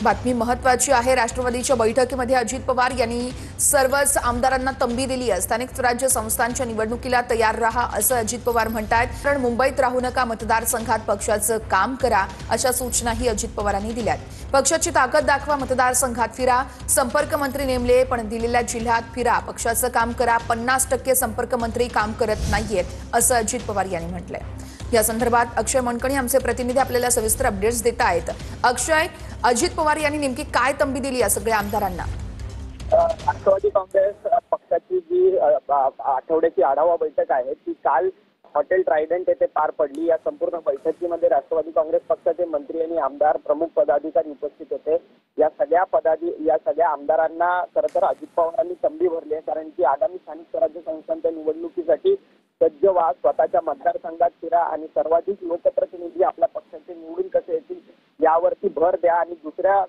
बातमी महत्त्वाची आहे। राष्ट्रवादीच्या बैठकीमध्ये अजित पवार यांनी सर्वच आमदारांना तंबी दिली आहे। स्थानिक स्वराज्य संस्थांच्या निवडणुकीला तयार राहा असं अजित पवार म्हणतात। कारण मुंबईत राहू नका, मतदारसंघात पक्षाचं काम करा अशा सूचनाही अजित पवारांनी दिल्यात। पक्षाची ताकद दाखवा, मतदारसंघात फिरा, संपर्क मंत्री नेमले पण दिलेल्या जिल्ह्यात फिरा, पक्षाचं काम करा। 50% संपर्क मंत्री काम करत नाहीयेत असं अजित पवार यांनी म्हटलंय। या संदर्भात अक्षय मनकणी आमचे प्रतिनिधी आपल्याला सविस्तर अपडेट्स देत आहेत। अक्षय, अजित पवार यांनी नेमकी काय तंबी दिली या सगळ्या आमदारांना? राष्ट्रवादी काँग्रेस पक्षाची जी आठवड्याची आढावा बैठक आहे ती काल हॉटेल ट्रायडंट येथे पार पडली। या संपूर्ण बैठकीमध्ये राष्ट्रवादी काँग्रेस पक्षाचे मंत्री आणि आमदार, प्रमुख पदाधिकारी उपस्थित होते। या सगळ्या आमदारांना खरं तर अजित पवारांनी तंबी भरली आहे, कारण की आगामी स्थानिक स्वराज्य संस्थांच्या निवडणुकीसाठी सज्ज व्हा, स्वतःच्या मतदारसंघात फिरा आणि सर्वाधिक लोकप्रतिनिधी आपल्या पक्षाचे निवडून कसे येतील यावरती भर द्या आणि दुसऱ्या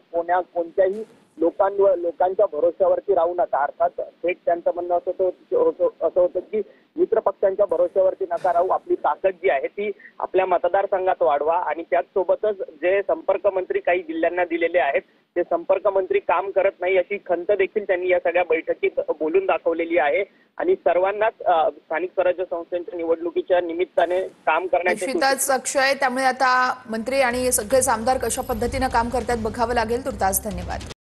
कोणत्याही लोकांच्या भरोश्यावरती राहू नका। अर्थात थेट त्यांचं म्हणणं असं होतं की मित्र पक्षांच्या भरोश्यावरती नका राहू, आपली ताकद जी आहे ती आपल्या मतदारसंघात वाढवा आणि त्याचसोबतच जे संपर्क मंत्री काही जिल्ह्यांना दिलेले आहेत ते संपर्क मंत्री काम करत नाही अशी खंत देखील त्यांनी या सगळ्या बैठकीत बोलून दाखवलेली आहे आणि सर्वांनाच स्थानिक स्वराज्य संस्थांच्या निवडणुकीच्या निमित्ताने काम करण्याचे निश्चितच अक्षय, त्यामुळे आता मंत्री आणि सगळेच आमदार कशा पद्धतीने काम करतात बघावं लागेल। तुर्तास धन्यवाद।